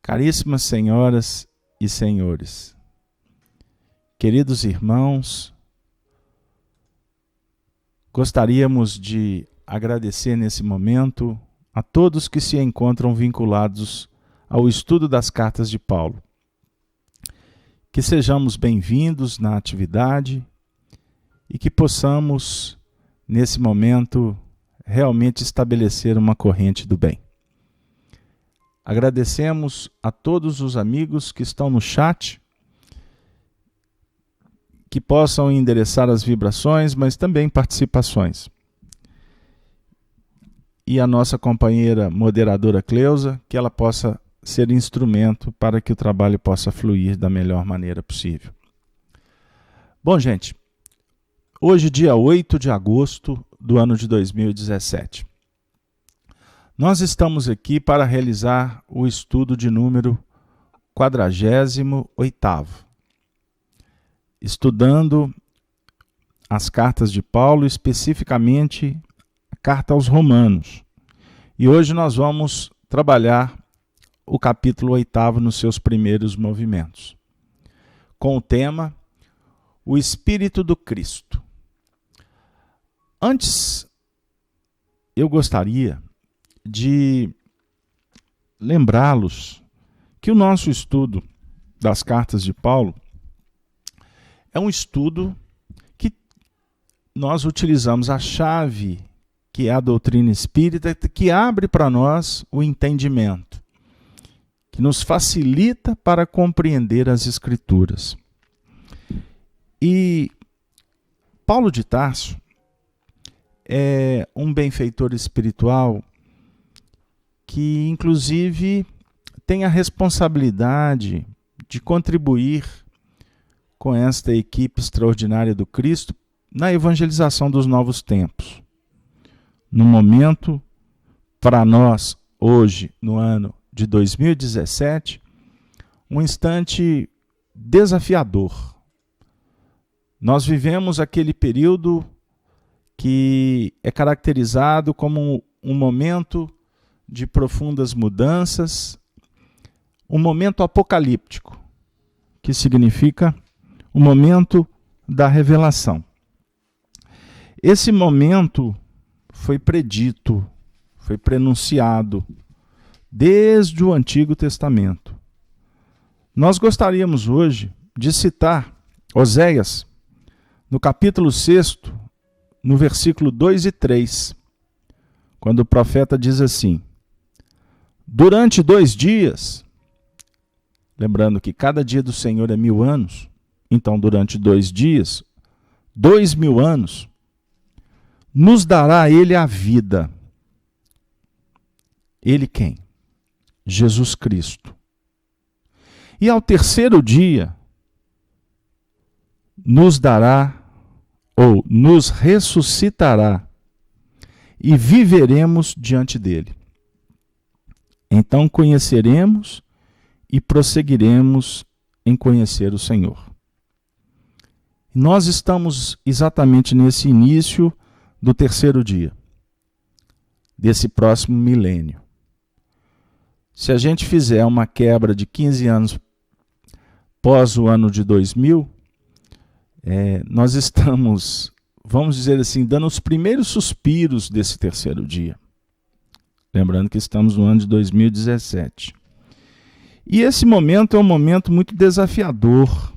Caríssimas senhoras e senhores, queridos irmãos, gostaríamos de agradecer nesse momento a todos que se encontram vinculados ao estudo das cartas de Paulo. Que sejamos bem-vindos na atividade e que possamos, nesse momento, realmente estabelecer uma corrente do bem. Agradecemos a todos os amigos que estão no chat, que possam endereçar as vibrações, mas também participações. E a nossa companheira moderadora Cleusa, que ela possa ser instrumento para que o trabalho possa fluir da melhor maneira possível. Bom, gente, hoje, dia 8 de agosto do ano de 2017. Nós estamos aqui para realizar o estudo de número 48º, estudando as cartas de Paulo, especificamente a carta aos Romanos. E hoje nós vamos trabalhar o capítulo 8º nos seus primeiros movimentos, com o tema O Espírito do Cristo. Antes, eu gostaria de lembrá-los que o nosso estudo das cartas de Paulo é um estudo que nós utilizamos a chave, que é a doutrina espírita, que abre para nós o entendimento, que nos facilita para compreender as Escrituras. E Paulo de Tarso é um benfeitor espiritual que, inclusive, tem a responsabilidade de contribuir com esta equipe extraordinária do Cristo na evangelização dos novos tempos. No momento, para nós, hoje, no ano de 2017, um instante desafiador. Nós vivemos aquele período que é caracterizado como um momento de profundas mudanças, um momento apocalíptico, que significa o momento da revelação. Esse momento foi predito, foi prenunciado desde o Antigo Testamento. Nós gostaríamos hoje de citar Oséias, no capítulo 6, no versículo 2 e 3, quando o profeta diz assim: durante 2 dias, lembrando que cada dia do Senhor é 1000 anos, então durante 2 dias, 2000 anos, nos dará Ele a vida. Ele quem? Jesus Cristo. E ao 3º dia, nos dará, ou nos ressuscitará, e viveremos diante dele. Então conheceremos e prosseguiremos em conhecer o Senhor. Nós estamos exatamente nesse início do 3º dia, desse próximo milênio. Se a gente fizer uma quebra de 15 anos pós o ano de 2000, nós estamos, vamos dizer assim, dando os primeiros suspiros desse 3º dia. Lembrando que estamos no ano de 2017. E esse momento é um momento muito desafiador.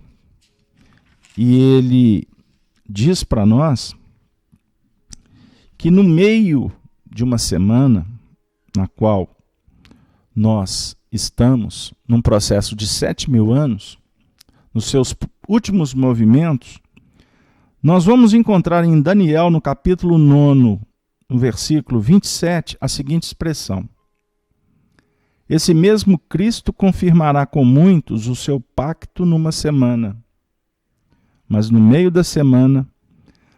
E ele diz para nós que no meio de uma semana na qual nós estamos num processo de 7000 anos, nos seus últimos movimentos, nós vamos encontrar em Daniel, no capítulo 9, no versículo 27, a seguinte expressão: esse mesmo Cristo confirmará com muitos o seu pacto numa semana, mas no meio da semana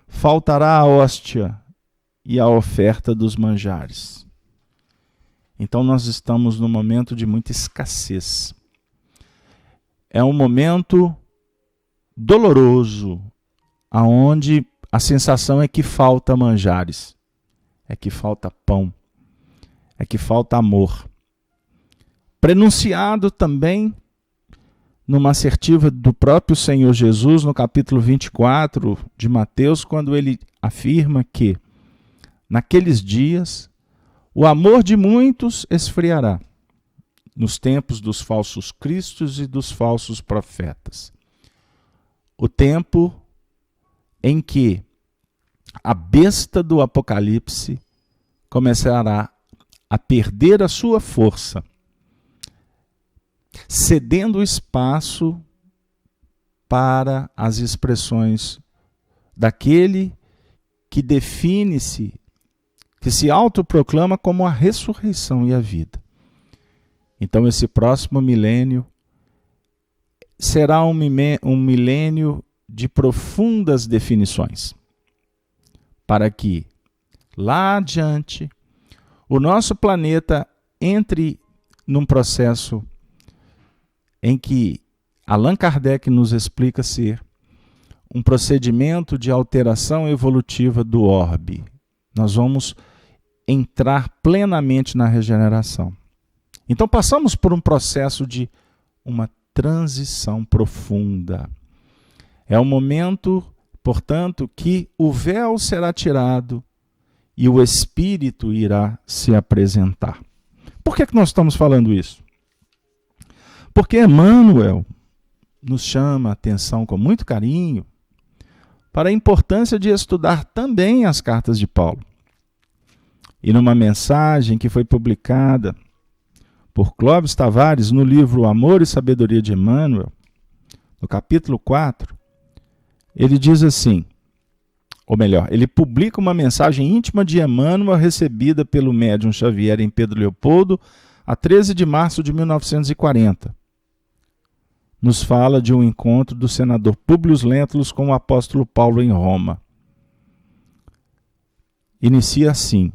faltará a hóstia e a oferta dos manjares. Então nós estamos num momento de muita escassez. É um momento doloroso, aonde a sensação é que falta manjares, é que falta pão, é que falta amor. prenunciado também numa assertiva do próprio Senhor Jesus, no capítulo 24 de Mateus, quando ele afirma que, naqueles dias, o amor de muitos esfriará, nos tempos dos falsos cristos e dos falsos profetas. O tempo em que a besta do Apocalipse começará a perder a sua força, cedendo espaço para as expressões daquele que define-se, que se autoproclama como a ressurreição e a vida. Então esse próximo milênio será um milênio de profundas definições, para que, lá adiante, o nosso planeta entre num processo em que Allan Kardec nos explica ser um procedimento de alteração evolutiva do orbe. Nós vamos entrar plenamente na regeneração. Então passamos por um processo de uma transição profunda. É o momento, portanto, que o véu será tirado e o Espírito irá se apresentar. Por que nós estamos falando isso? Porque Emmanuel nos chama a atenção com muito carinho para a importância de estudar também as cartas de Paulo. E numa mensagem que foi publicada por Clóvis Tavares no livro Amor e Sabedoria de Emmanuel, no capítulo 4, ele diz assim, ou melhor, ele publica uma mensagem íntima de Emmanuel recebida pelo médium Xavier em Pedro Leopoldo a 13 de março de 1940. Nos fala de um encontro do senador Públio Lentulus com o apóstolo Paulo em Roma. Inicia assim: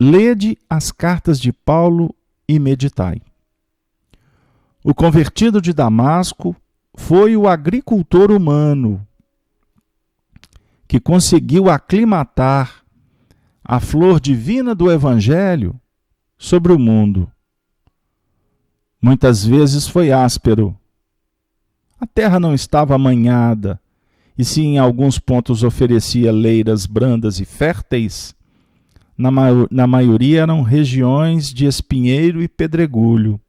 lede as cartas de Paulo e meditai. O convertido de Damasco foi o agricultor humano que conseguiu aclimatar a flor divina do Evangelho sobre o mundo. Muitas vezes foi áspero. A terra não estava amanhada, e se em alguns pontos oferecia leiras brandas e férteis, na maioria eram regiões de espinheiro e pedregulho.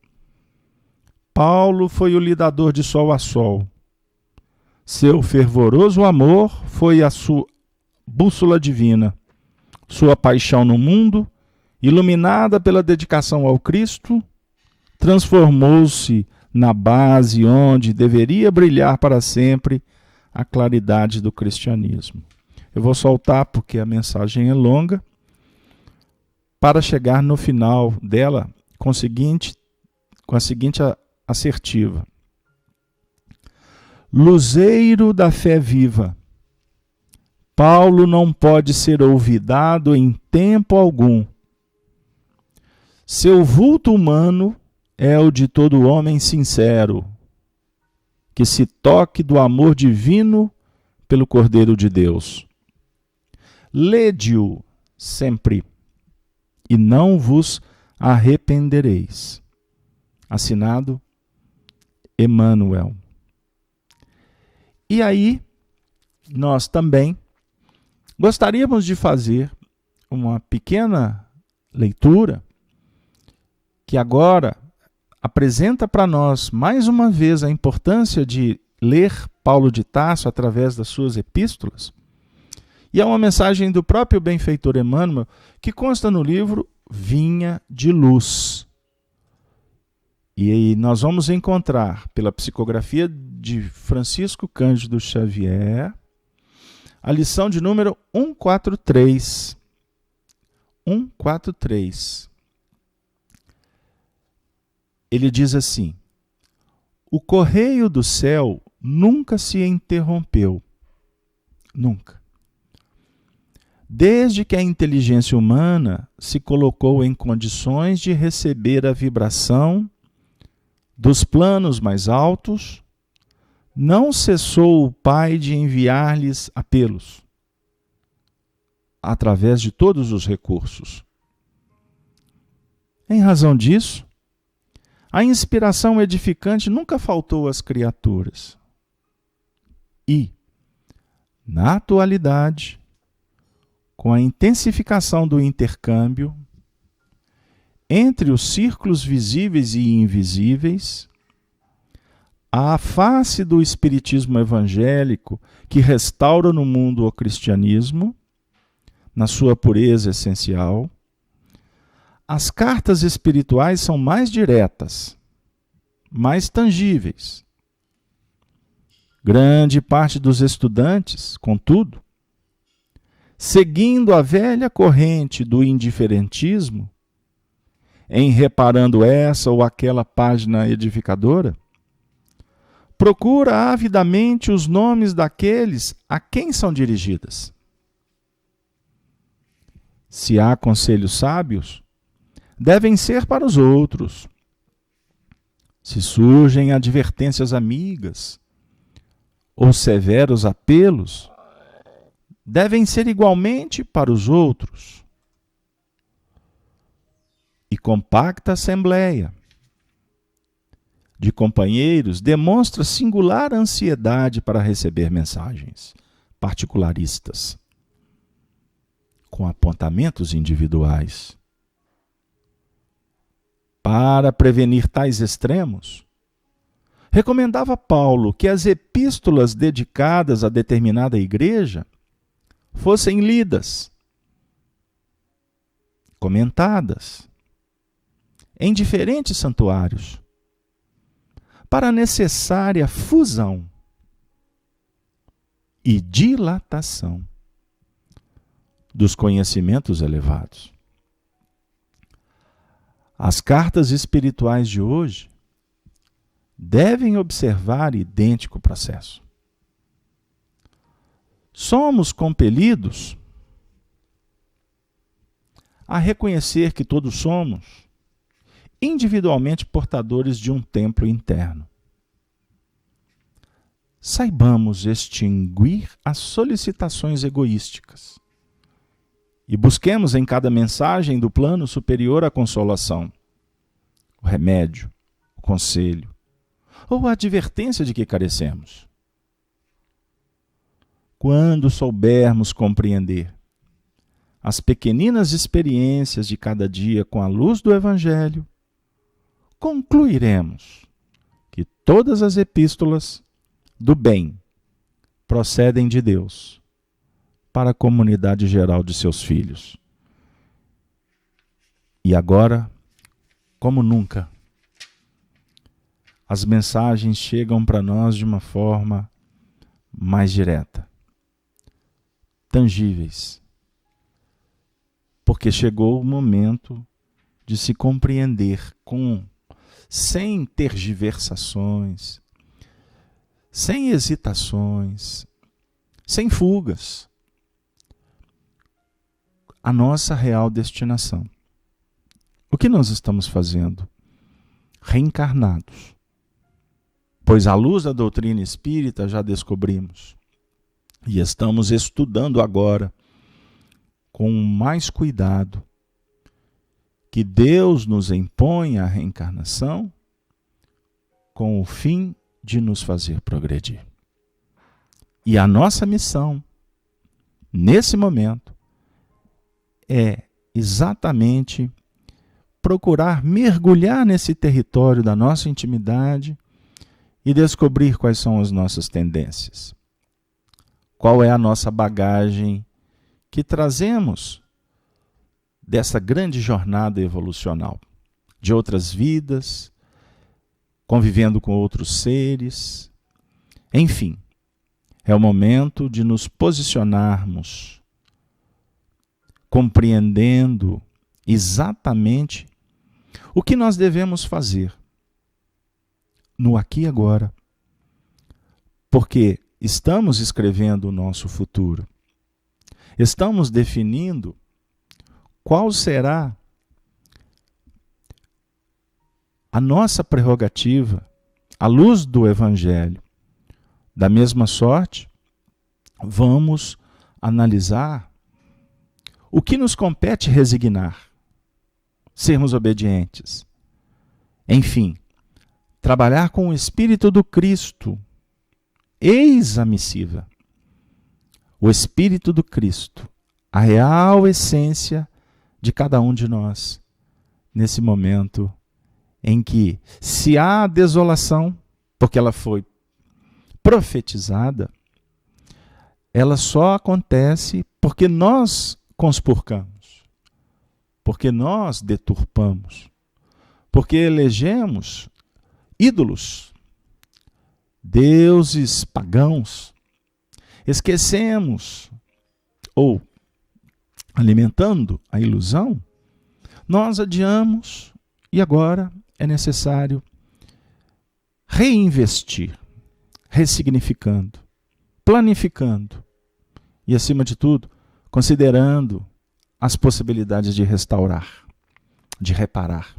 Paulo foi o lidador de sol a sol. Seu fervoroso amor foi a sua bússola divina. Sua paixão no mundo, iluminada pela dedicação ao Cristo, transformou-se na base onde deveria brilhar para sempre a claridade do cristianismo. Eu vou soltar porque a mensagem é longa, para chegar no final dela com a seguinte assertiva: luzeiro da fé viva, Paulo não pode ser olvidado em tempo algum. Seu vulto humano é o de todo homem sincero, que se toque do amor divino pelo Cordeiro de Deus. Lede-o sempre, e não vos arrependereis. Assinado Emmanuel. E aí, nós também gostaríamos de fazer uma pequena leitura que agora apresenta para nós, mais uma vez, a importância de ler Paulo de Tarso através das suas epístolas. E é uma mensagem do próprio benfeitor Emmanuel, que consta no livro Vinha de Luz. E aí nós vamos encontrar, pela psicografia de Francisco Cândido Xavier, a lição de número 143. 143. Ele diz assim: o correio do céu nunca se interrompeu. Nunca. Desde que a inteligência humana se colocou em condições de receber a vibração dos planos mais altos, não cessou o Pai de enviar-lhes apelos, através de todos os recursos. Em razão disso, A inspiração edificante nunca faltou às criaturas. E, na atualidade, com a intensificação do intercâmbio entre os círculos visíveis e invisíveis, a face do espiritismo evangélico que restaura no mundo o cristianismo, na sua pureza essencial, as cartas espirituais são mais diretas, mais tangíveis. Grande parte dos estudantes, contudo, seguindo a velha corrente do indiferentismo, em reparando essa ou aquela página edificadora, procura avidamente os nomes daqueles a quem são dirigidas. Se há conselhos sábios, devem ser para os outros. Se surgem advertências amigas ou severos apelos, devem ser igualmente para os outros. E compacta assembleia de companheiros demonstra singular ansiedade para receber mensagens particularistas, com apontamentos individuais. Para prevenir tais extremos, recomendava Paulo que as epístolas dedicadas a determinada igreja fossem lidas, comentadas, em diferentes santuários, para a necessária fusão e dilatação dos conhecimentos elevados. As cartas espirituais de hoje devem observar idêntico processo. Somos compelidos a reconhecer que todos somos individualmente portadores de um templo interno. Saibamos extinguir as solicitações egoísticas e busquemos em cada mensagem do plano superior a consolação, o remédio, o conselho ou a advertência de que carecemos. Quando soubermos compreender as pequeninas experiências de cada dia com a luz do Evangelho, concluiremos que todas as epístolas do bem procedem de Deus para a comunidade geral de seus filhos. E agora, como nunca, as mensagens chegam para nós de uma forma mais direta, tangíveis, porque chegou o momento de se compreender sem tergiversações, sem hesitações, sem fugas, a nossa real destinação. O que nós estamos fazendo? Reencarnados. Pois à luz da doutrina espírita já descobrimos e estamos estudando agora com mais cuidado que Deus nos impõe a reencarnação com o fim de nos fazer progredir. E a nossa missão, nesse momento, é exatamente procurar mergulhar nesse território da nossa intimidade e descobrir quais são as nossas tendências. Qual é a nossa bagagem que trazemos dessa grande jornada evolucional, de outras vidas, convivendo com outros seres. Enfim, é o momento de nos posicionarmos, compreendendo exatamente o que nós devemos fazer no aqui e agora, porque estamos escrevendo o nosso futuro. Estamos definindo qual será a nossa prerrogativa à luz do Evangelho. Da mesma sorte, vamos analisar o que nos compete resignar, sermos obedientes. Enfim, trabalhar com o Espírito do Cristo, eis a missiva. O Espírito do Cristo, a real essência de cada um de nós, nesse momento em que, se há desolação, porque ela foi profetizada, ela só acontece porque nós conspurcamos, porque nós deturpamos, porque elegemos ídolos, deuses pagãos, esquecemos, ou alimentando a ilusão, nós adiamos e agora é necessário reinvestir, ressignificando, planificando e, acima de tudo, considerando as possibilidades de restaurar, de reparar,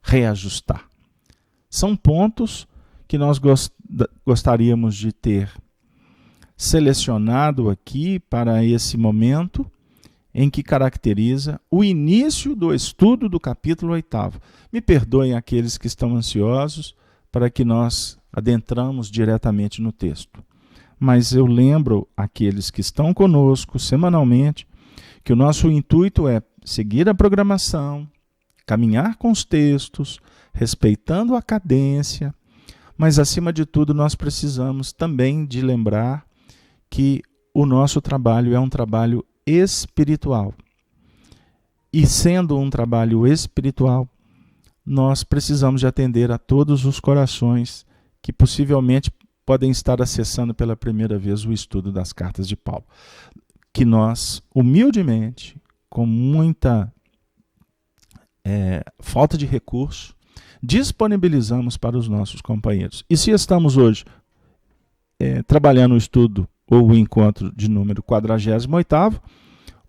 reajustar. São pontos que nós gostaríamos de ter selecionado aqui para esse momento em que caracteriza o início do estudo do capítulo 8º. Me perdoem aqueles que estão ansiosos para que nós adentramos diretamente no texto. Mas eu lembro aqueles que estão conosco semanalmente que o nosso intuito é seguir a programação, caminhar com os textos, respeitando a cadência, mas acima de tudo nós precisamos também de lembrar que o nosso trabalho é um trabalho espiritual. E sendo um trabalho espiritual, nós precisamos de atender a todos os corações que possivelmente podem estar acessando pela primeira vez o estudo das cartas de Paulo. Que nós, humildemente, com muita falta de recurso, disponibilizamos para os nossos companheiros. E se estamos hoje trabalhando o estudo ou o encontro de número 48º,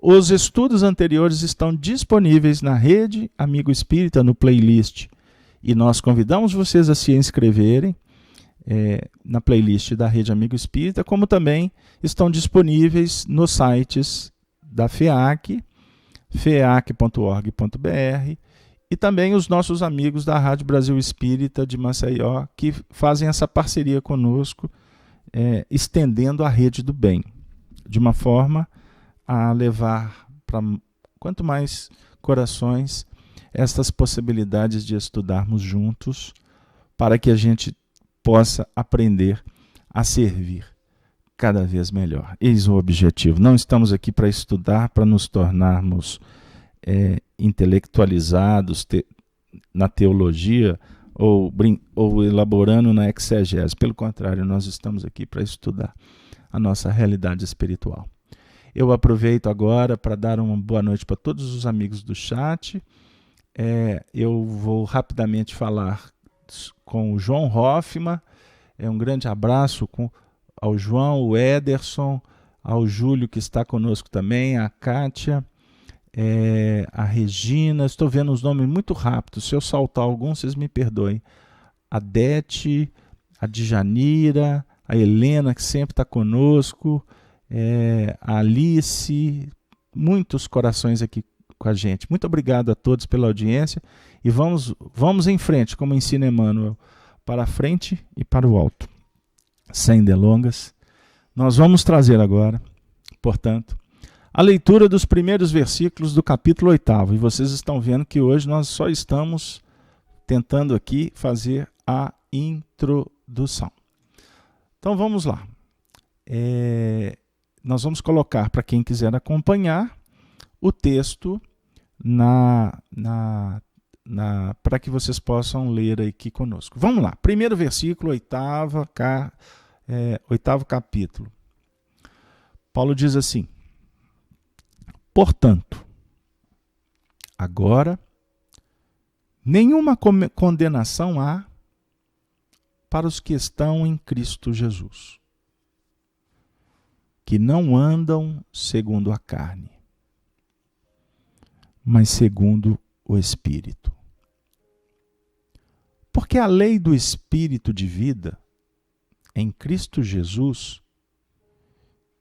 os estudos anteriores estão disponíveis na Rede Amigo Espírita, no playlist. E nós convidamos vocês a se inscreverem na playlist da Rede Amigo Espírita, como também estão disponíveis nos sites da FEAC, feac.org.br, e também os nossos amigos da Rádio Brasil Espírita de Maceió, que fazem essa parceria conosco, estendendo a rede do bem, de uma forma a levar para quanto mais corações estas possibilidades de estudarmos juntos, para que a gente possa aprender a servir cada vez melhor. Eis o objetivo. Não estamos aqui para estudar, para nos tornarmos intelectualizados na teologia ou elaborando na exegese. Pelo contrário, nós estamos aqui para estudar a nossa realidade espiritual. Eu aproveito agora para dar uma boa noite para todos os amigos do chat. Eu vou rapidamente falar com o João Hoffman. Um grande abraço ao João, o Ederson, ao Júlio que está conosco também, a Kátia, a Regina. Estou vendo os nomes muito rápidos. Se eu saltar alguns, vocês me perdoem. A Dete, a Djanira, a Helena, que sempre está conosco, a Alice, muitos corações aqui com a gente. Muito obrigado a todos pela audiência e vamos em frente, como ensina Emmanuel, para a frente e para o alto. Sem delongas, nós vamos trazer agora, portanto, a leitura dos primeiros versículos do capítulo 8º. E vocês estão vendo que hoje nós só estamos tentando aqui fazer a introdução. Então vamos lá. Nós vamos colocar, para quem quiser acompanhar, o texto para que vocês possam ler aqui conosco. Vamos lá. Primeiro versículo, 8º capítulo. Paulo diz assim: portanto, agora, nenhuma condenação há para os que estão em Cristo Jesus, que não andam segundo a carne, mas segundo o Espírito. Porque a lei do Espírito de vida, em Cristo Jesus,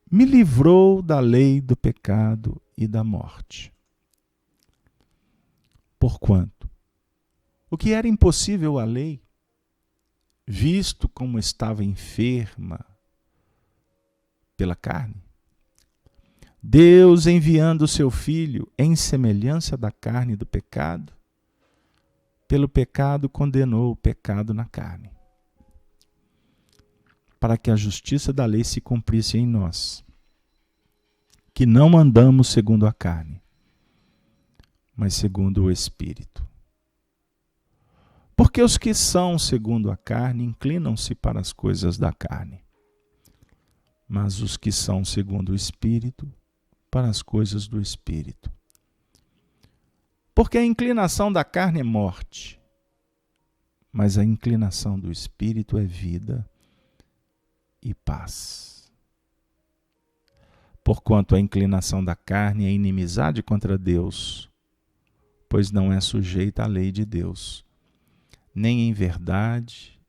me livrou da lei do pecado e da morte. Porquanto, o que era impossível à lei, visto como estava enferma pela carne, Deus, enviando o seu Filho em semelhança da carne do pecado, pelo pecado condenou o pecado na carne, para que a justiça da lei se cumprisse em nós, que não andamos segundo a carne, mas segundo o Espírito. Porque os que são segundo a carne inclinam-se para as coisas da carne, mas os que são segundo o Espírito, para as coisas do Espírito. Porque a inclinação da carne é morte, mas a inclinação do Espírito é vida e paz. Porquanto a inclinação da carne é inimizade contra Deus, pois não é sujeita à lei de Deus, nem em verdade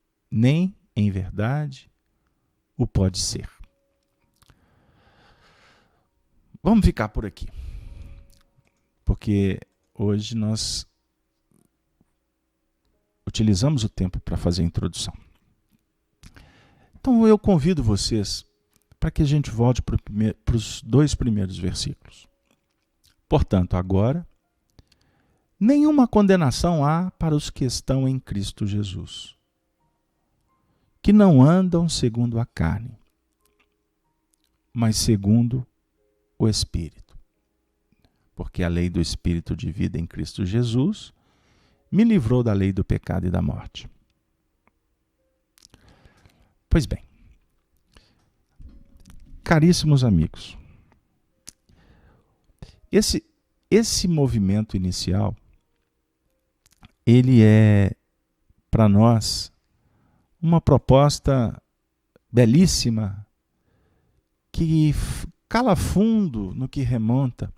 o pode ser. Vamos ficar por aqui, porque hoje nós utilizamos o tempo para fazer a introdução. Então eu convido vocês para que a gente volte para os 2 primeiros versículos. Portanto, agora, nenhuma condenação há para os que estão em Cristo Jesus, que não andam segundo a carne, mas segundo o Espírito. Porque a lei do Espírito de vida em Cristo Jesus me livrou da lei do pecado e da morte. Pois bem, caríssimos amigos, esse movimento inicial, ele é, para nós, uma proposta belíssima que cala fundo no que remonta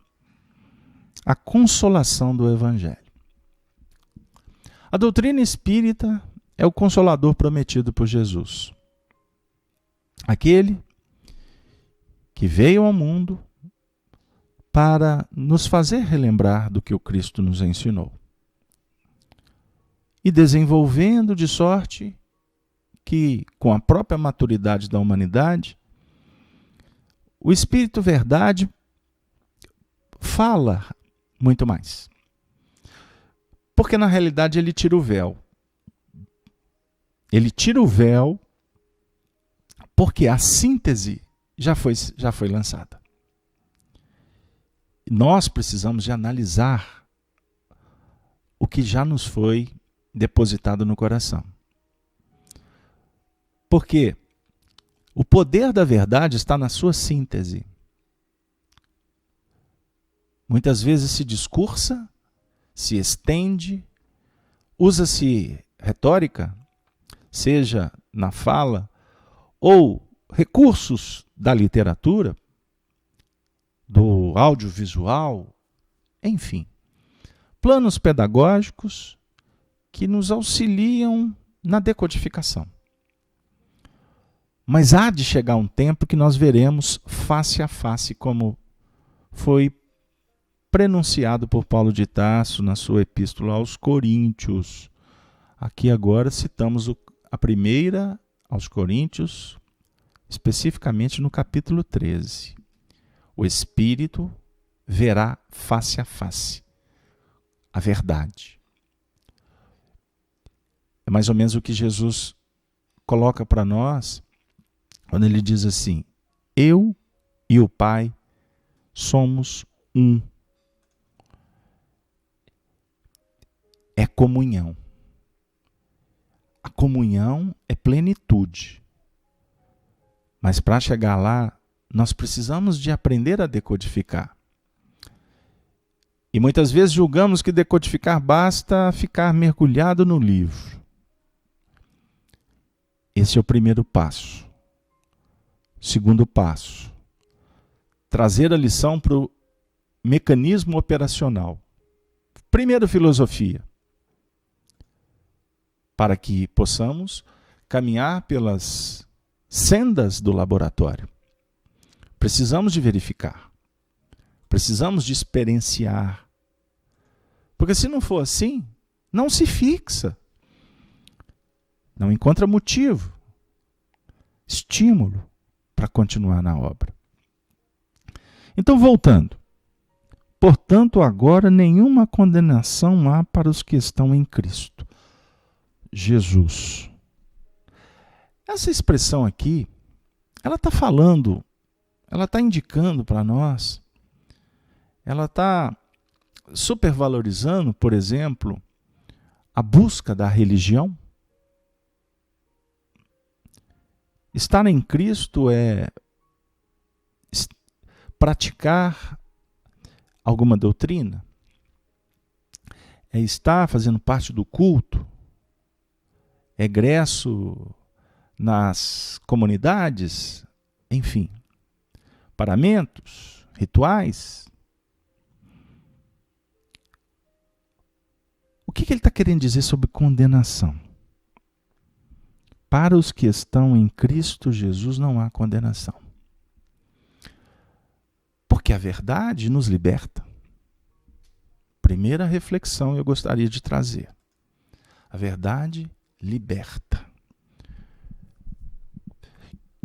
à consolação do Evangelho. A doutrina espírita é o consolador prometido por Jesus. Aquele que veio ao mundo para nos fazer relembrar do que o Cristo nos ensinou. E desenvolvendo de sorte que, com a própria maturidade da humanidade, o Espírito Verdade fala muito mais. Porque, na realidade, ele tira o véu. Ele tira o véu porque a síntese já foi lançada. Nós precisamos de analisar o que já nos foi depositado no coração. Porque o poder da verdade está na sua síntese. Muitas vezes se discursa, se estende, usa-se retórica, seja na fala, ou recursos da literatura, do audiovisual, enfim, planos pedagógicos que nos auxiliam na decodificação. Mas há de chegar um tempo que nós veremos face a face, como foi prenunciado por Paulo de Tarso na sua epístola aos Coríntios. Aqui agora citamos a primeira aos Coríntios, especificamente no capítulo 13. O Espírito verá face a face a verdade. É mais ou menos o que Jesus coloca para nós quando ele diz assim: eu e o Pai somos um. É comunhão. A comunhão é plenitude. Mas para chegar lá, nós precisamos de aprender a decodificar. E muitas vezes julgamos que decodificar basta ficar mergulhado no livro. Esse é o primeiro passo. Segundo passo, trazer a lição para o mecanismo operacional. Primeiro, filosofia. Para que possamos caminhar pelas sendas do laboratório. Precisamos de verificar. Precisamos de experienciar. Porque se não for assim, não se fixa. Não encontra motivo, estímulo para continuar na obra. Então, voltando. Portanto, agora nenhuma condenação há para os que estão em Cristo Jesus. Essa expressão aqui, ela está falando, ela está indicando para nós, ela está supervalorizando, por exemplo, a busca da religião. Estar em Cristo é praticar alguma doutrina, é estar fazendo parte do culto, egresso nas comunidades, enfim, paramentos, rituais. O que ele está querendo dizer sobre condenação? Para os que estão em Cristo Jesus não há condenação. Porque a verdade nos liberta. Primeira reflexão eu gostaria de trazer. A verdade liberta.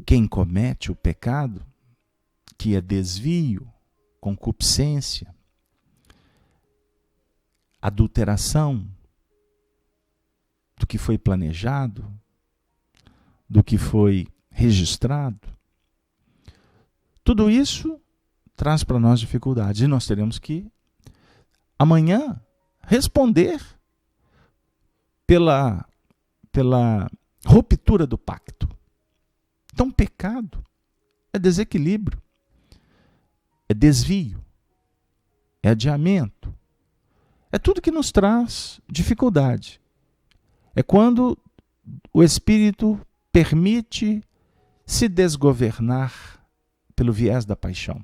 Quem comete o pecado, que é desvio, concupiscência, adulteração do que foi planejado, do que foi registrado, tudo isso traz para nós dificuldades. E nós teremos que, amanhã, responder pela ruptura do pacto. Então, pecado é desequilíbrio, é desvio, é adiamento, é tudo que nos traz dificuldade. É quando o Espírito permite se desgovernar pelo viés da paixão.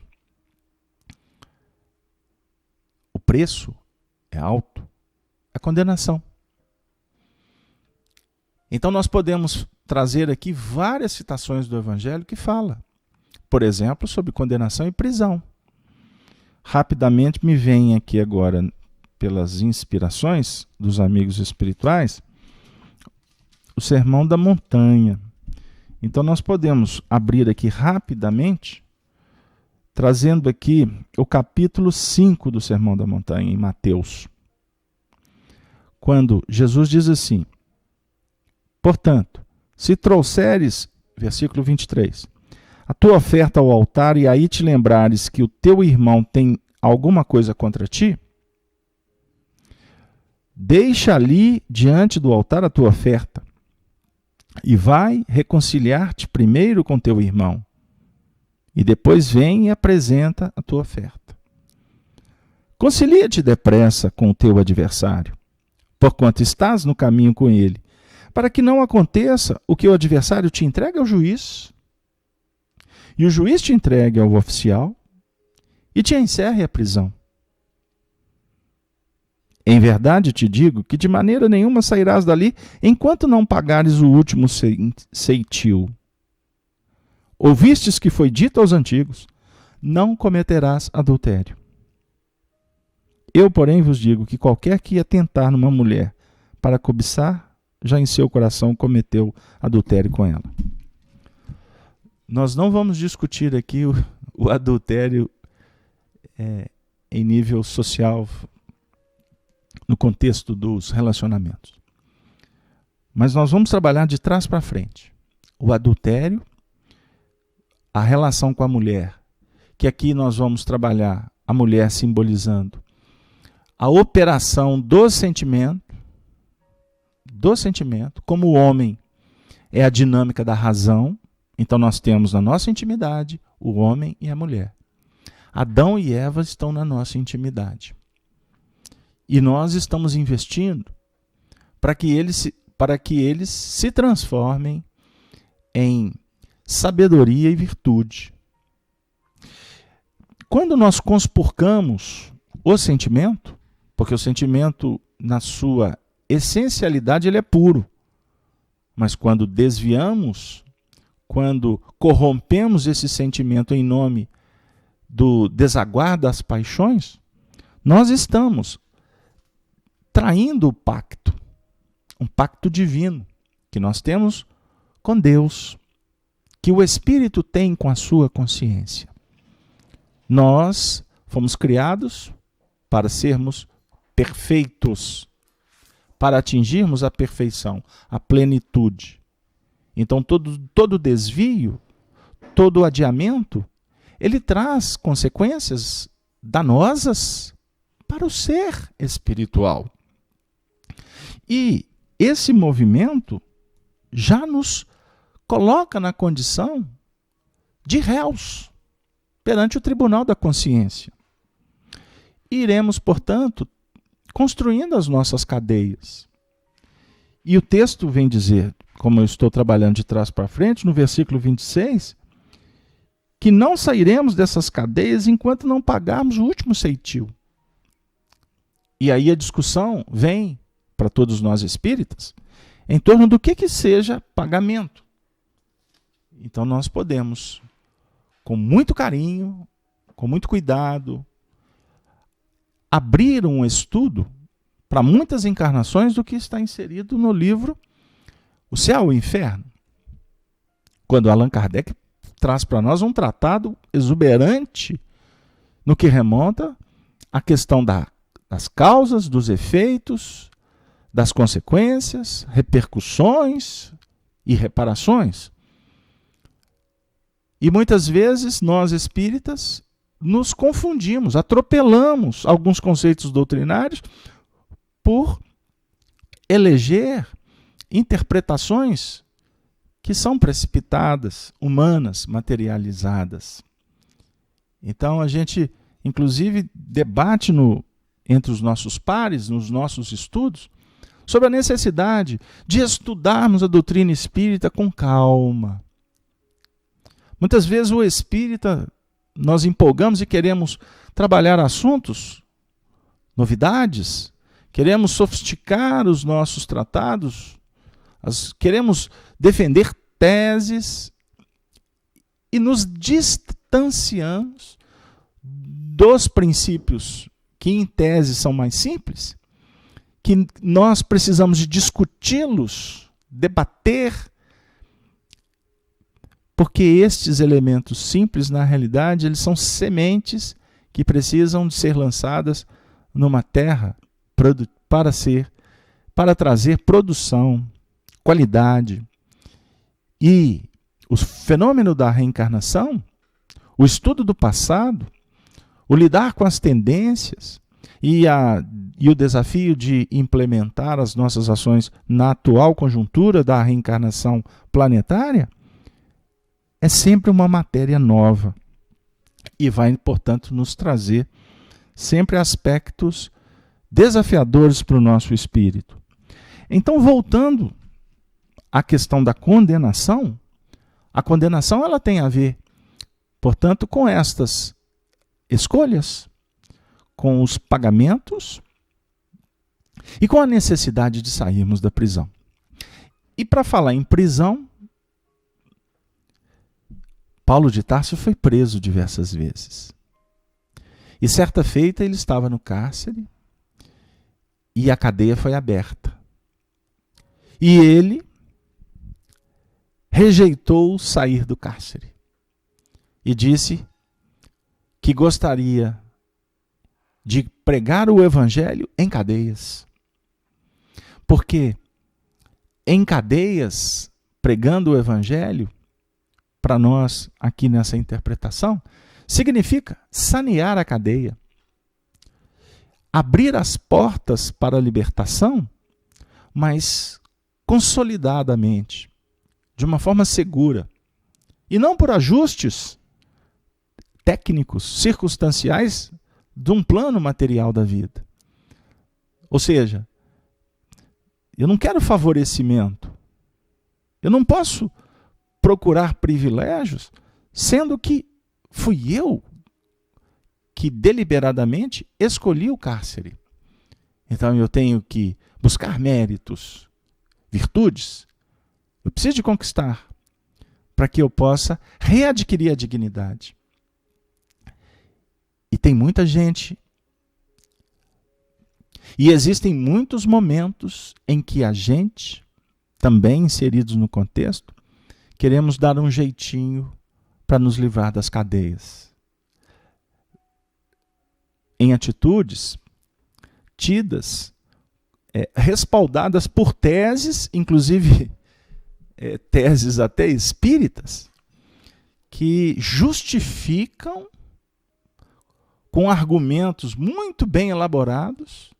O preço é alto, é condenação. Então nós podemos trazer aqui várias citações do Evangelho que fala, por exemplo, sobre condenação e prisão. Rapidamente me vem aqui agora, pelas inspirações dos amigos espirituais, o Sermão da Montanha. Então nós podemos abrir aqui rapidamente, trazendo aqui o capítulo 5 do Sermão da Montanha, em Mateus. Quando Jesus diz assim: portanto, se trouxeres, versículo 23, a tua oferta ao altar e aí te lembrares que o teu irmão tem alguma coisa contra ti, deixa ali diante do altar a tua oferta e vai reconciliar-te primeiro com teu irmão e depois vem e apresenta a tua oferta. Concilia-te depressa com o teu adversário, porquanto estás no caminho com ele, para que não aconteça o que o adversário te entregue ao juiz, e o juiz te entregue ao oficial, e te encerre a prisão. Em verdade te digo que de maneira nenhuma sairás dali, enquanto não pagares o último ceitil. Ouvistes que foi dito aos antigos: não cometerás adultério. Eu, porém, vos digo que qualquer que atentar numa mulher para cobiçar, já em seu coração cometeu adultério com ela. Nós não vamos discutir aqui o adultério em nível social, no contexto dos relacionamentos. Mas nós vamos trabalhar de trás para frente. O adultério, a relação com a mulher, que aqui nós vamos trabalhar a mulher simbolizando a operação do sentimento, como o homem é a dinâmica da razão. Então nós temos na nossa intimidade o homem e a mulher. Adão e Eva estão na nossa intimidade. E nós estamos investindo para que eles se transformem em sabedoria e virtude. Quando nós conspurcamos o sentimento, porque o sentimento, na sua essencialidade, ele é puro. Mas quando desviamos, quando corrompemos esse sentimento em nome do desaguar das paixões, nós estamos traindo o pacto, um pacto divino, que nós temos com Deus, que o Espírito tem com a sua consciência. Nós fomos criados para sermos perfeitos, para atingirmos a perfeição, a plenitude. Então, todo desvio, todo adiamento, ele traz consequências danosas para o ser espiritual. E esse movimento já nos coloca na condição de réus perante o tribunal da consciência. Iremos, portanto, construindo as nossas cadeias. E o texto vem dizer, como eu estou trabalhando de trás para frente, no versículo 26, que não sairemos dessas cadeias enquanto não pagarmos o último ceitil. E aí a discussão vem, para todos nós espíritas, em torno do que seja pagamento. Então nós podemos, com muito carinho, com muito cuidado, abrir um estudo para muitas encarnações do que está inserido no livro O Céu e o Inferno. Quando Allan Kardec traz para nós um tratado exuberante no que remonta à questão das causas, dos efeitos, das consequências, repercussões e reparações. E muitas vezes nós espíritas nos confundimos, atropelamos alguns conceitos doutrinários por eleger interpretações que são precipitadas, humanas, materializadas. Então a gente, inclusive, debate entre os nossos pares, nos nossos estudos, sobre a necessidade de estudarmos a doutrina espírita com calma. Muitas vezes o espírita, nós empolgamos e queremos trabalhar assuntos, novidades, queremos sofisticar os nossos tratados, queremos defender teses e nos distanciamos dos princípios que em tese são mais simples, que nós precisamos de discuti-los, debater, porque estes elementos simples, na realidade, eles são sementes que precisam de ser lançadas numa terra para trazer produção, qualidade. E o fenômeno da reencarnação, o estudo do passado, o lidar com as tendências e o desafio de implementar as nossas ações na atual conjuntura da reencarnação planetária, é sempre uma matéria nova e vai, portanto, nos trazer sempre aspectos desafiadores para o nosso espírito. Então, voltando à questão da condenação, a condenação ela tem a ver, portanto, com estas escolhas, com os pagamentos e com a necessidade de sairmos da prisão. E para falar em prisão, Paulo de Tarso foi preso diversas vezes. E certa feita ele estava no cárcere e a cadeia foi aberta. E ele rejeitou sair do cárcere e disse que gostaria de pregar o evangelho em cadeias. Porque em cadeias, pregando o evangelho, para nós, aqui nessa interpretação, significa sanear a cadeia, abrir as portas para a libertação, mas consolidadamente, de uma forma segura, e não por ajustes técnicos, circunstanciais, de um plano material da vida. Ou seja, eu não quero favorecimento, eu não posso procurar privilégios, sendo que fui eu que deliberadamente escolhi o cárcere. Então eu tenho que buscar méritos, virtudes, eu preciso de conquistar, para que eu possa readquirir a dignidade. E tem muita gente, e existem muitos momentos em que a gente também inseridos no contexto, queremos dar um jeitinho para nos livrar das cadeias. Em atitudes tidas, respaldadas por teses, inclusive teses até espíritas, que justificam com argumentos muito bem elaborados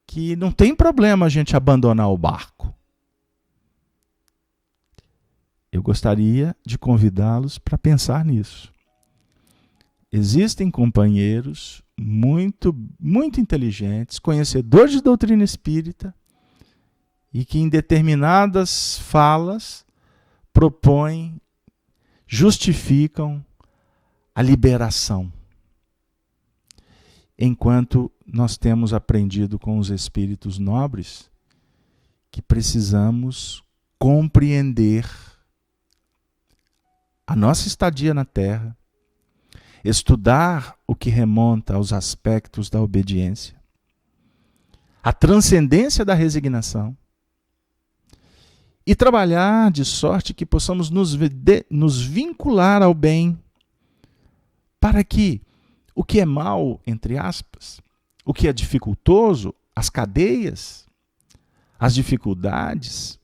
que não tem problema a gente abandonar o barco. Eu gostaria de convidá-los para pensar nisso. Existem companheiros muito inteligentes, conhecedores de doutrina espírita, e que em determinadas falas propõem, justificam a liberação. Enquanto nós temos aprendido com os espíritos nobres que precisamos compreender a nossa estadia na Terra, estudar o que remonta aos aspectos da obediência, a transcendência da resignação, e trabalhar de sorte que possamos nos vincular ao bem, para que o que é mal, entre aspas, o que é dificultoso, as cadeias, as dificuldades,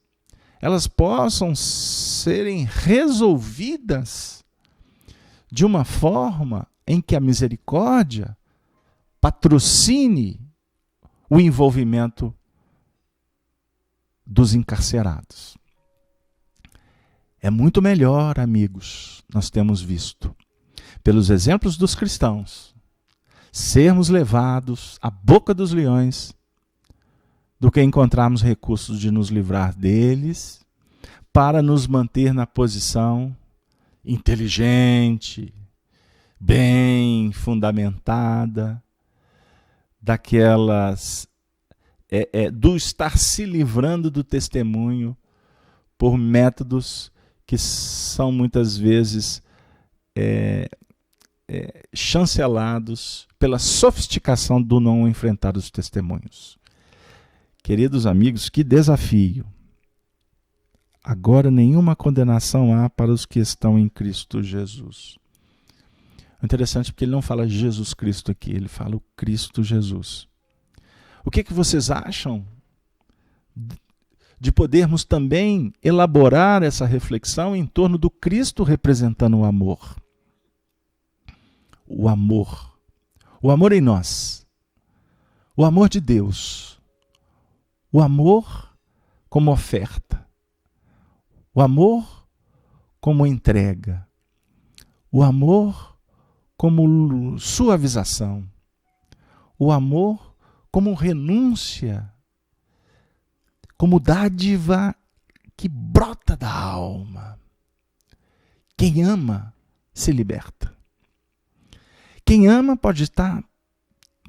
elas possam serem resolvidas de uma forma em que a misericórdia patrocine o envolvimento dos encarcerados. É muito melhor, amigos, nós temos visto, pelos exemplos dos cristãos, sermos levados à boca dos leões do que encontrarmos recursos de nos livrar deles para nos manter na posição inteligente, bem fundamentada, daquelas do estar se livrando do testemunho por métodos que são muitas vezes chancelados pela sofisticação do não enfrentar os testemunhos. Queridos amigos, que desafio! Agora nenhuma condenação há para os que estão em Cristo Jesus. Interessante porque ele não fala Jesus Cristo aqui, ele fala o Cristo Jesus. O que vocês acham de podermos também elaborar essa reflexão em torno do Cristo representando o amor? O amor. O amor em nós. O amor de Deus. O amor como oferta. O amor como entrega. O amor como suavização. O amor como renúncia, como dádiva que brota da alma. Quem ama se liberta. Quem ama pode estar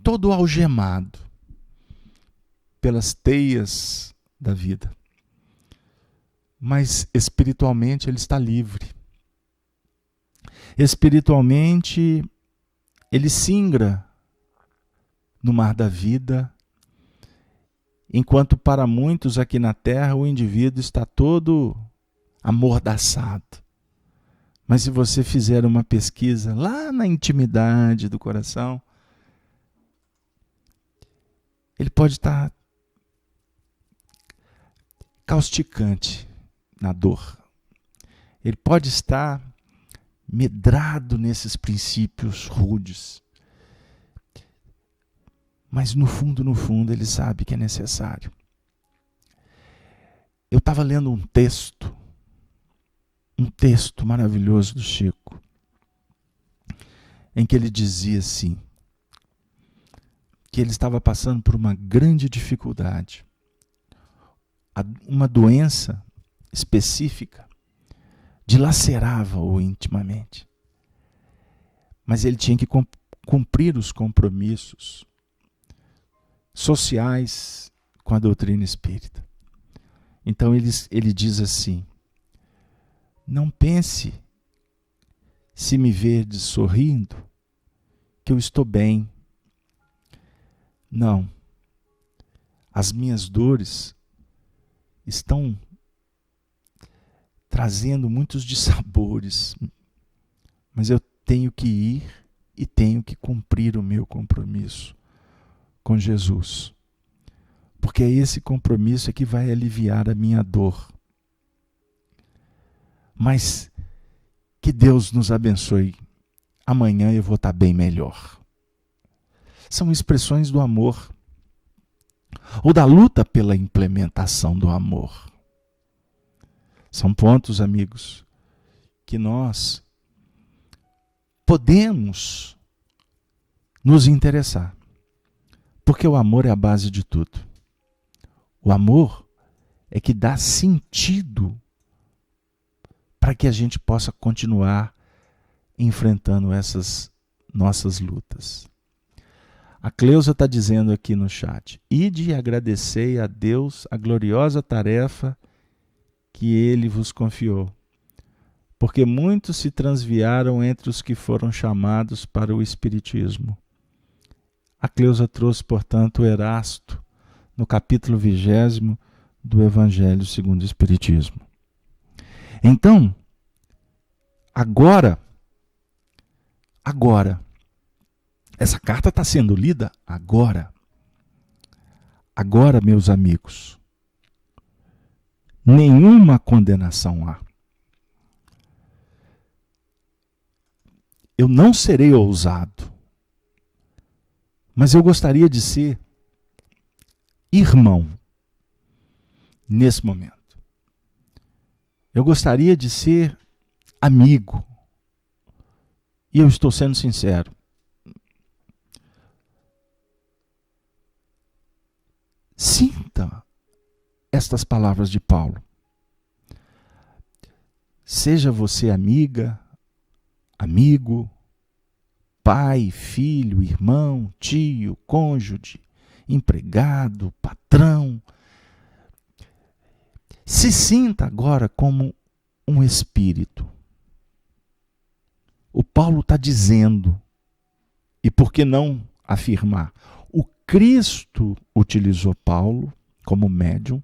todo algemado pelas teias da vida, mas espiritualmente ele está livre. Espiritualmente ele singra no mar da vida, enquanto para muitos aqui na Terra o indivíduo está todo amordaçado. Mas se você fizer uma pesquisa lá na intimidade do coração, ele pode estar causticante na dor. Ele pode estar medrado nesses princípios rudes. Mas no fundo, ele sabe que é necessário. Eu estava lendo um texto maravilhoso do Chico, em que ele dizia assim, que ele estava passando por uma grande dificuldade, uma doença específica, dilacerava-o intimamente, mas ele tinha que cumprir os compromissos sociais com a doutrina espírita. Então ele diz assim: não pense, se me verdes sorrindo, que eu estou bem. Não, as minhas dores estão trazendo muitos dissabores, mas eu tenho que ir e tenho que cumprir o meu compromisso com Jesus, porque é esse compromisso que vai aliviar a minha dor. Mas que Deus nos abençoe. Amanhã eu vou estar bem melhor. São expressões do amor, ou da luta pela implementação do amor. São pontos, amigos, que nós podemos nos interessar, porque o amor é a base de tudo. O amor é que dá sentido para que a gente possa continuar enfrentando essas nossas lutas. A Cleusa está dizendo aqui no chat: ide e agradecei a Deus a gloriosa tarefa que Ele vos confiou, porque muitos se transviaram entre os que foram chamados para o Espiritismo. A Cleusa trouxe, portanto, o Erasto, no capítulo 20 do Evangelho segundo o Espiritismo. Então, agora, essa carta está sendo lida agora. Agora, meus amigos, nenhuma condenação há. Eu não serei ousado, mas eu gostaria de ser irmão nesse momento. Eu gostaria de ser amigo. E eu estou sendo sincero. Sinta estas palavras de Paulo. Seja você amiga, amigo, pai, filho, irmão, tio, cônjuge, empregado, patrão. Se sinta agora como um espírito. O Paulo está dizendo, e por que não afirmar? O Cristo utilizou Paulo como médium,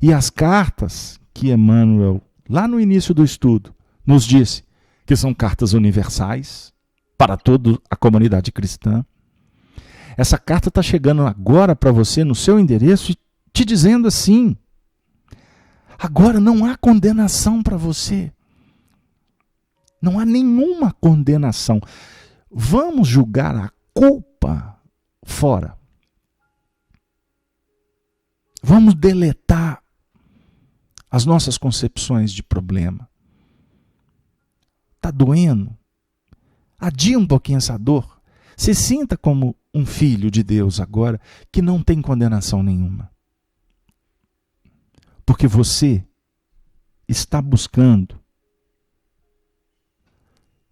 e as cartas que Emmanuel, lá no início do estudo, nos disse que são cartas universais para toda a comunidade cristã. Essa carta está chegando agora para você no seu endereço e te dizendo assim: agora não há condenação para você. Não há nenhuma condenação. Vamos julgar a culpa fora. Vamos deletar as nossas concepções de problema. Está doendo? Adia um pouquinho essa dor. Se sinta como um filho de Deus agora, que não tem condenação nenhuma. Porque você está buscando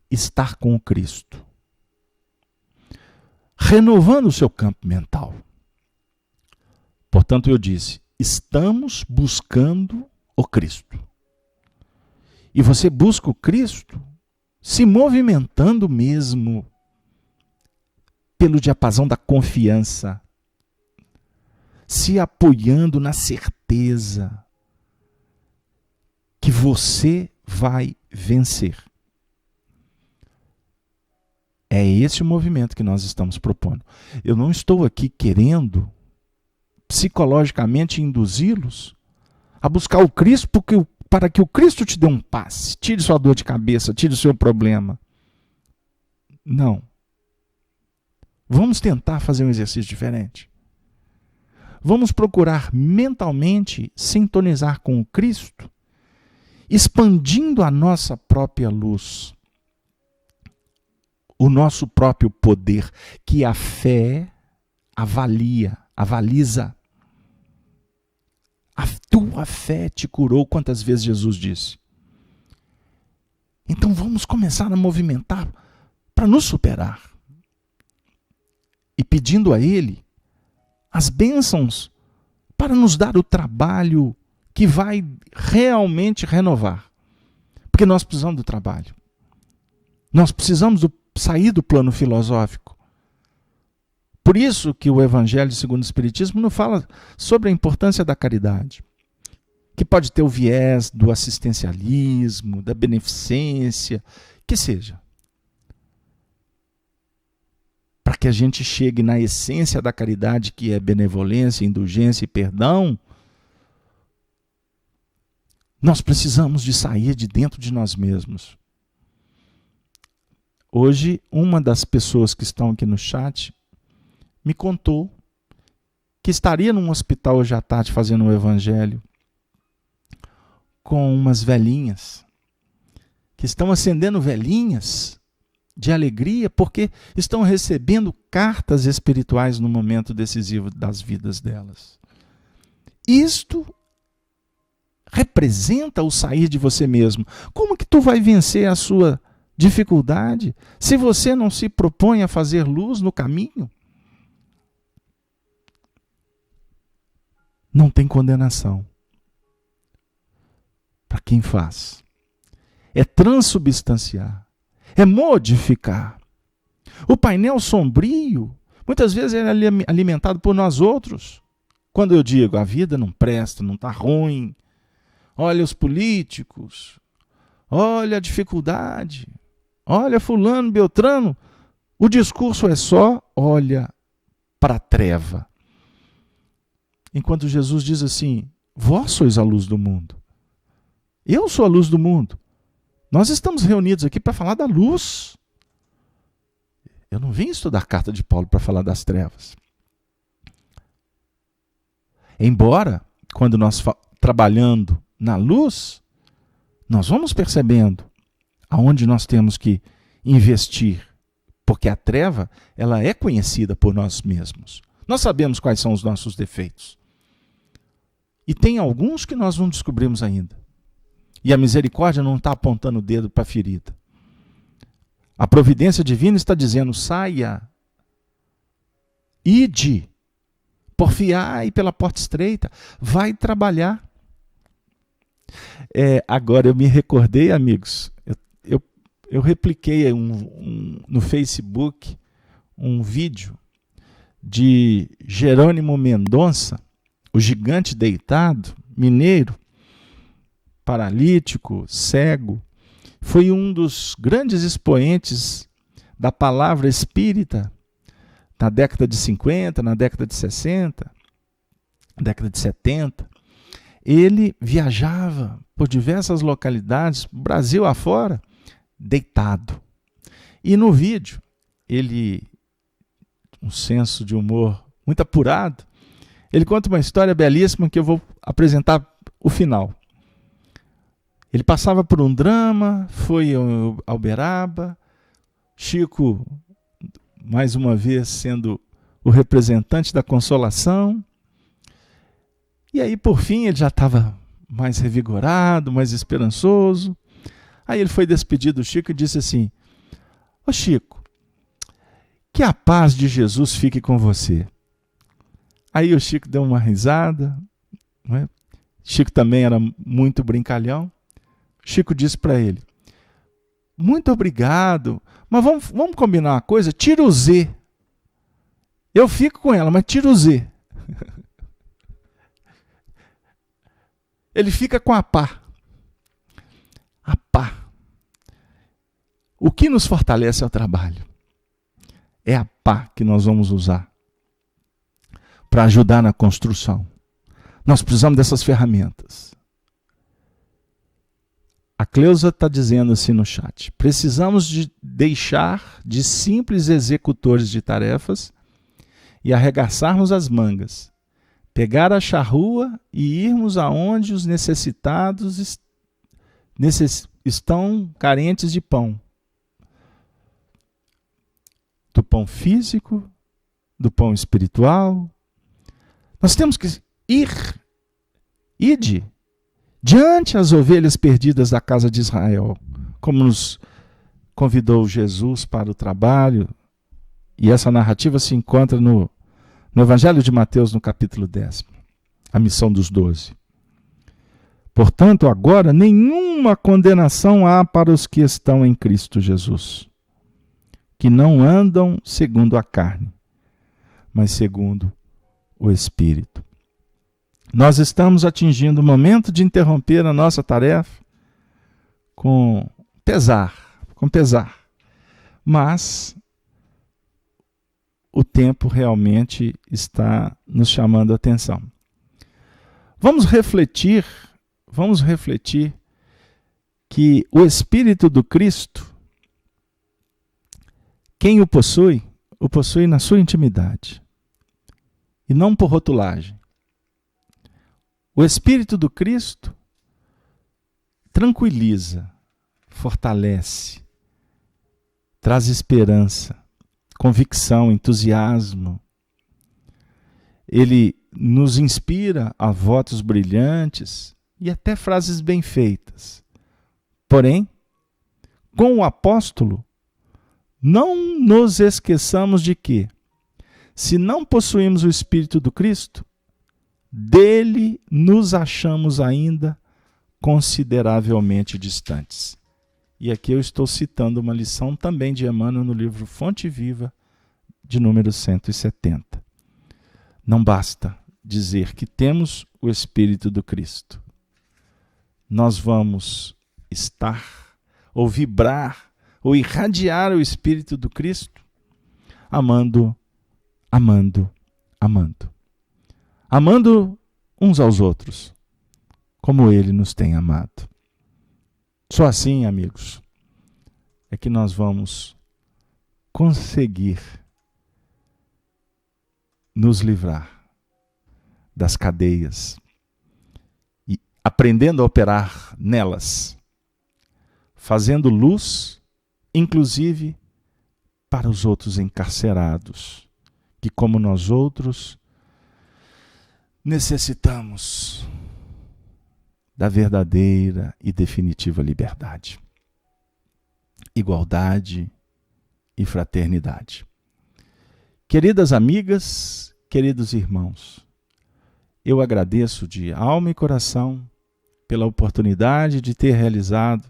estar com o Cristo, renovando o seu campo mental. Portanto, eu disse, estamos buscando o Cristo. E você busca o Cristo se movimentando mesmo pelo diapasão da confiança, se apoiando na certeza que você vai vencer. É esse o movimento que nós estamos propondo. Eu não estou aqui querendo psicologicamente induzi-los a buscar o Cristo para que o Cristo te dê um passe, tire sua dor de cabeça, tire o seu problema. Não. Vamos tentar fazer um exercício diferente. Vamos procurar mentalmente sintonizar com o Cristo, expandindo a nossa própria luz, o nosso próprio poder, que a fé avaliza. A tua fé te curou, quantas vezes Jesus disse. Então vamos começar a movimentar para nos superar. E pedindo a Ele as bênçãos para nos dar o trabalho que vai realmente renovar. Porque nós precisamos do trabalho. Nós precisamos sair do plano filosófico. Por isso que o Evangelho segundo o Espiritismo não fala sobre a importância da caridade. que pode ter o viés do assistencialismo, da beneficência, que seja. Para que a gente chegue na essência da caridade, que é benevolência, indulgência e perdão, nós precisamos de sair de dentro de nós mesmos. Hoje, uma das pessoas que estão aqui no chat me contou que estaria num hospital hoje à tarde fazendo o evangelho com umas velhinhas, que estão acendendo velhinhas de alegria porque estão recebendo cartas espirituais no momento decisivo das vidas delas. Isto representa o sair de você mesmo. Como que tu vai vencer a sua dificuldade se você não se propõe a fazer luz no caminho? Não tem condenação para quem faz. É transubstanciar, é modificar. O painel sombrio, muitas vezes é alimentado por nós outros. Quando eu digo, a vida não presta, não está ruim, olha os políticos, olha a dificuldade, olha fulano, beltrano, o discurso é só, olha para a treva. Enquanto Jesus diz assim, vós sois a luz do mundo. Eu sou a luz do mundo. Nós estamos reunidos aqui para falar da luz. Eu não vim estudar a carta de Paulo para falar das trevas. Embora, quando nós trabalhando na luz, nós vamos percebendo aonde nós temos que investir. Porque a treva, ela é conhecida por nós mesmos. Nós sabemos quais são os nossos defeitos. E tem alguns que nós não descobrimos ainda. E a misericórdia não está apontando o dedo para a ferida. A providência divina está dizendo, saia, ide, porfiai pela porta estreita, vai trabalhar. Agora eu me recordei, amigos, eu repliquei no Facebook um vídeo de Jerônimo Mendonça, o gigante deitado, mineiro, paralítico, cego, foi um dos grandes expoentes da palavra espírita na década de 50, na década de 60, na década de 70. Ele viajava por diversas localidades, Brasil afora, deitado. E no vídeo, ele, um senso de humor muito apurado, ele conta uma história belíssima que eu vou apresentar o final. Ele passava por um drama, foi ao Uberaba, Chico, mais uma vez, sendo o representante da consolação. E aí, por fim, ele já estava mais revigorado, mais esperançoso. Aí ele foi despedir do Chico e disse assim, ô Chico, que a paz de Jesus fique com você. Aí o Chico deu uma risada, não é? Chico também era muito brincalhão. Chico disse para ele, muito obrigado, mas vamos combinar uma coisa, tira o Z. Eu fico com ela, mas tira o Z. Ele fica com a pá. A pá. O que nos fortalece é o trabalho. É a pá que nós vamos usar para ajudar na construção. Nós precisamos dessas ferramentas. A Cleusa está dizendo assim no chat, precisamos de deixar de simples executores de tarefas e arregaçarmos as mangas, pegar a charrua e irmos aonde os necessitados estão carentes de pão. Do pão físico, do pão espiritual. Nós temos que ide diante as ovelhas perdidas da casa de Israel, como nos convidou Jesus para o trabalho, e essa narrativa se encontra no Evangelho de Mateus, no capítulo 10, a missão dos 12. Portanto, agora, nenhuma condenação há para os que estão em Cristo Jesus, que não andam segundo a carne, mas segundo o Espírito. Nós estamos atingindo o momento de interromper a nossa tarefa com pesar, mas o tempo realmente está nos chamando a atenção. Vamos refletir que o Espírito do Cristo, quem o possui na sua intimidade e não por rotulagem. O Espírito do Cristo tranquiliza, fortalece, traz esperança, convicção, entusiasmo. Ele nos inspira a votos brilhantes e até frases bem feitas. Porém, com o apóstolo, não nos esqueçamos de que, se não possuímos o Espírito do Cristo, dele nos achamos ainda consideravelmente distantes. E aqui eu estou citando uma lição também de Emmanuel no livro Fonte Viva, de número 170. Não basta dizer que temos o Espírito do Cristo. Nós vamos estar, ou vibrar, ou irradiar o Espírito do Cristo, amando uns aos outros, como Ele nos tem amado. Só assim, amigos, é que nós vamos conseguir nos livrar das cadeias e aprendendo a operar nelas, fazendo luz, inclusive para os outros encarcerados, que como nós outros necessitamos da verdadeira e definitiva liberdade, igualdade e fraternidade. Queridas amigas, queridos irmãos, eu agradeço de alma e coração pela oportunidade de ter realizado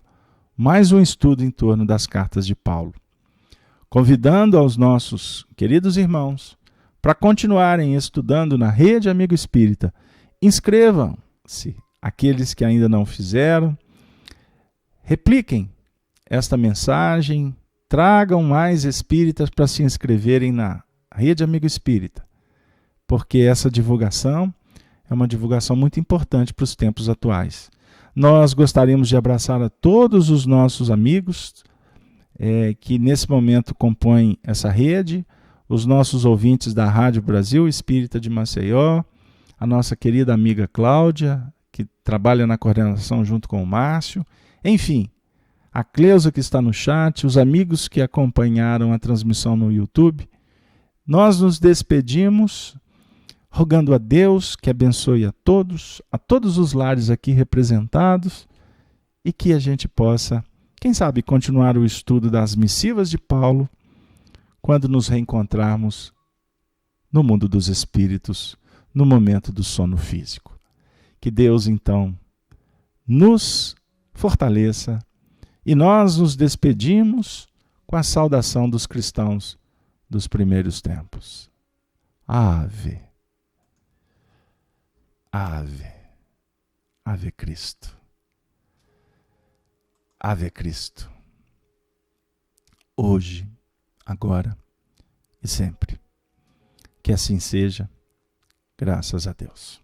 mais um estudo em torno das cartas de Paulo, convidando aos nossos queridos irmãos para continuarem estudando na Rede Amigo Espírita. Inscrevam-se, aqueles que ainda não fizeram, repliquem esta mensagem, tragam mais espíritas para se inscreverem na Rede Amigo Espírita, porque essa divulgação é uma divulgação muito importante para os tempos atuais. Nós gostaríamos de abraçar a todos os nossos amigos que nesse momento compõem essa rede, os nossos ouvintes da Rádio Brasil Espírita de Maceió, a nossa querida amiga Cláudia, que trabalha na coordenação junto com o Márcio, enfim, a Cleusa que está no chat, os amigos que acompanharam a transmissão no YouTube. Nós nos despedimos rogando a Deus que abençoe a todos os lares aqui representados e que a gente possa, quem sabe, continuar o estudo das missivas de Paulo quando nos reencontrarmos no mundo dos espíritos, no momento do sono físico. Que Deus, então, nos fortaleça e nós nos despedimos com a saudação dos cristãos dos primeiros tempos. Ave, ave, ave Cristo, ave Cristo, hoje, agora e sempre. Que assim seja, graças a Deus.